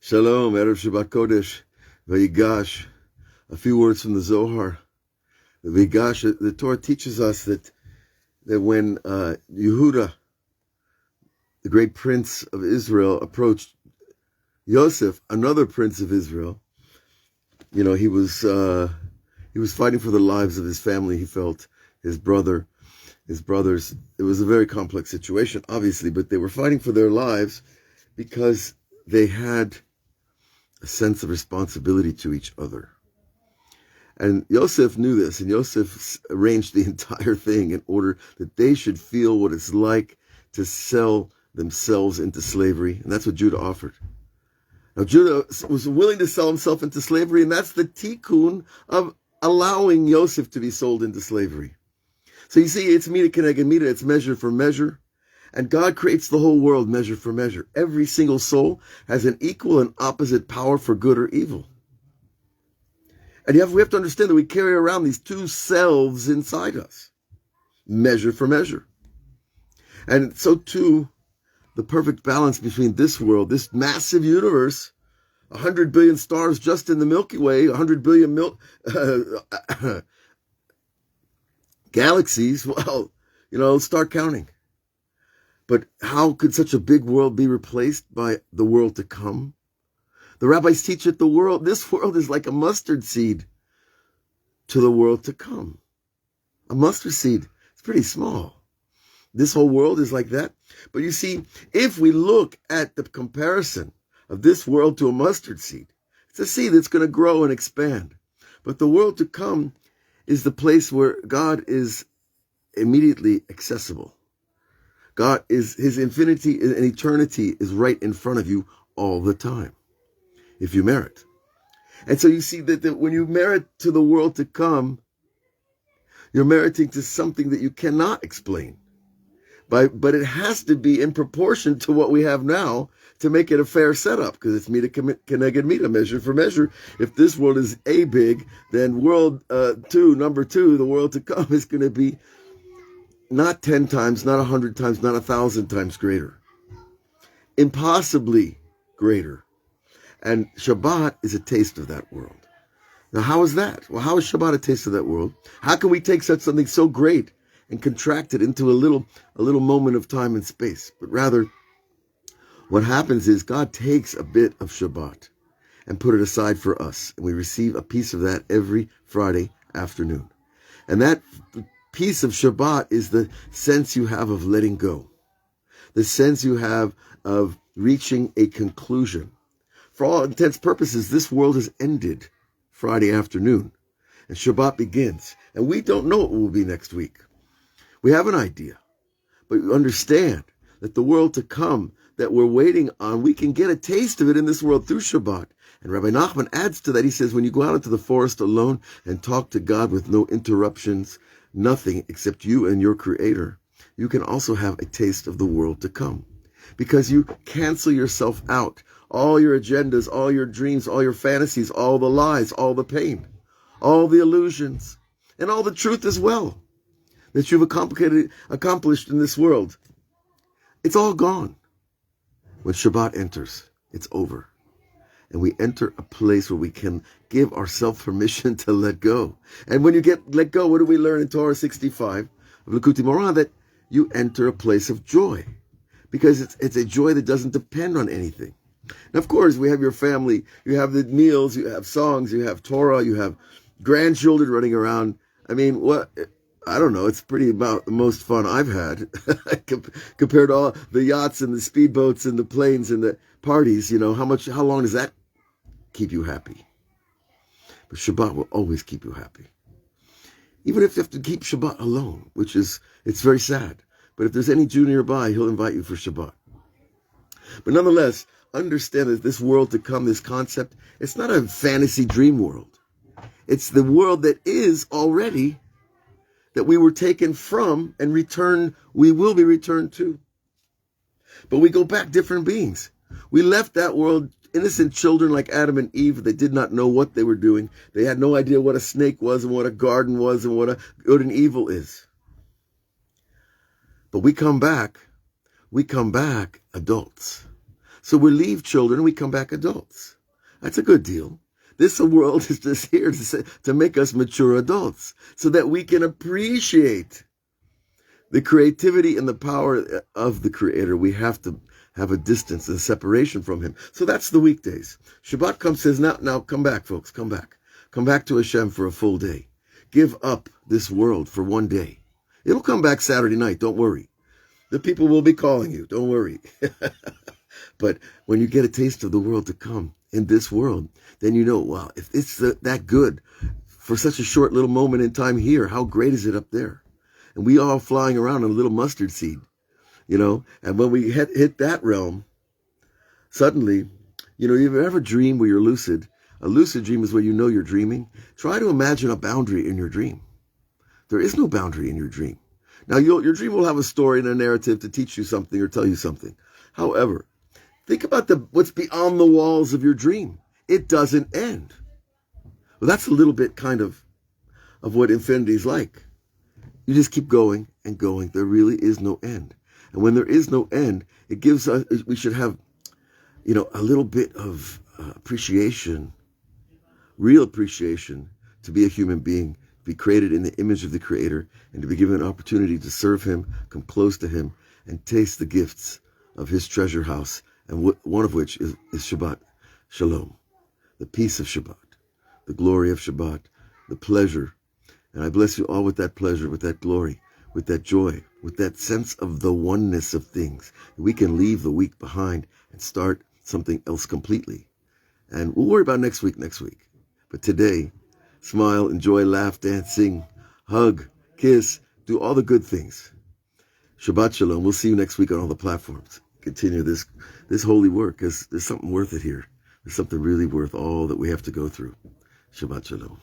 Shalom, Erev Shabbat Kodesh, Vayigash, a few words from the Zohar. The Vayigash, the Torah teaches us that when Yehuda, the great prince of Israel, approached Yosef, another prince of Israel, he was fighting for the lives of his family. He felt his brothers. It was a very complex situation, obviously, but they were fighting for their lives because they had a sense of responsibility to each other. And Yosef knew this, and Yosef arranged the entire thing in order that they should feel what it's like to sell themselves into slavery. And that's what Judah offered. Now, Judah was willing to sell himself into slavery, and that's the tikkun of allowing Yosef to be sold into slavery. So you see, it's mida keneged mida, it's measure for measure. And God creates the whole world measure for measure. Every single soul has an equal and opposite power for good or evil. And we have to understand that we carry around these two selves inside us, measure for measure. And so too, the perfect balance between this world, this massive universe, 100 billion stars just in the Milky Way, 100 billion galaxies, well, start counting. But how could such a big world be replaced by the world to come? The rabbis teach that this world is like a mustard seed to the world to come. A mustard seed, it's pretty small. This whole world is like that. But you see, if we look at the comparison of this world to a mustard seed, it's a seed that's going to grow and expand. But the world to come is the place where God is immediately accessible. God is, his infinity and eternity is right in front of you all the time, if you merit. And so you see that when you merit to the world to come, you're meriting to something that you cannot explain. But it has to be in proportion to what we have now to make it a fair setup, because it's mida keneged mida, measure for measure. If this world is A big, then number two, the world to come is going to be not 10 times, not 100 times, not 1,000 times greater. Impossibly greater. And Shabbat is a taste of that world. Now, how is that? Well, how is Shabbat a taste of that world? How can we take something so great and contract it into a little moment of time and space? But rather, what happens is God takes a bit of Shabbat and put it aside for us. And we receive a piece of that every Friday afternoon. And that piece of Shabbat is the sense you have of letting go, the sense you have of reaching a conclusion. For all intents and purposes, this world has ended Friday afternoon, and Shabbat begins. And we don't know what will be next week. We have an idea, but you understand that the world to come that we're waiting on, we can get a taste of it in this world through Shabbat. And Rabbi Nachman adds to that. He says, when you go out into the forest alone and talk to God with no interruptions, nothing except you and your Creator, you can also have a taste of the world to come. Because you cancel yourself out. All your agendas, all your dreams, all your fantasies, all the lies, all the pain, all the illusions, and all the truth as well that you've accomplished in this world. It's all gone. When Shabbat enters, it's over. And we enter a place where we can give ourselves permission to let go. And when you let go, what do we learn in Torah 65 of Likutei Moharan? That you enter a place of joy. Because it's a joy that doesn't depend on anything. Now, of course, we have your family. You have the meals, you have songs, you have Torah, you have grandchildren running around. I mean, I don't know. It's pretty about the most fun I've had compared to all the yachts and the speedboats and the planes and the parties. How long does that keep you happy? But Shabbat will always keep you happy. Even if you have to keep Shabbat alone, it's very sad. But if there's any Jew nearby, he'll invite you for Shabbat. But nonetheless, understand that this world to come, this concept, it's not a fantasy dream world. It's the world that is already, that we were taken from and we will be returned to. But we go back different beings. We left that world innocent children like Adam and Eve. They did not know what they were doing. They had no idea what a snake was and what a garden was and what a good and evil is. But we come back adults. So we leave children and we come back adults. That's a good deal. This world is just here to make us mature adults so that we can appreciate the creativity and the power of the Creator. We have to have a distance and separation from Him. So that's the weekdays. Shabbat comes, says, now come back, folks, come back. Come back to Hashem for a full day. Give up this world for one day. It'll come back Saturday night, don't worry. The people will be calling you, don't worry. But when you get a taste of the world to come in this world, then you know, wow, if it's that good for such a short little moment in time here, how great is it up there? And we all flying around on a little mustard seed, and when we hit that realm, suddenly, you ever dream where you're lucid? A lucid dream is where you know you're dreaming. Try to imagine a boundary in your dream. There is no boundary in your dream. Now, your dream will have a story and a narrative to teach you something or tell you something. However, think about what's beyond the walls of your dream. It doesn't end. Well, that's a little bit kind of what infinity is like. You just keep going and going. There really is no end. And when there is no end, it gives us, we should have, a little bit of appreciation, real appreciation to be a human being, be created in the image of the Creator, and to be given an opportunity to serve Him, come close to Him, and taste the gifts of His treasure house, and one of which is Shabbat Shalom, the peace of Shabbat, the glory of Shabbat, the pleasure. And I bless you all with that pleasure, with that glory, with that joy, with that sense of the oneness of things. We can leave the week behind and start something else completely. And we'll worry about next week. But today, smile, enjoy, laugh, dance, sing, hug, kiss, do all the good things. Shabbat Shalom. We'll see you next week on all the platforms. Continue this holy work, because there's something worth it here. There's something really worth all that we have to go through. Shabbat Shalom.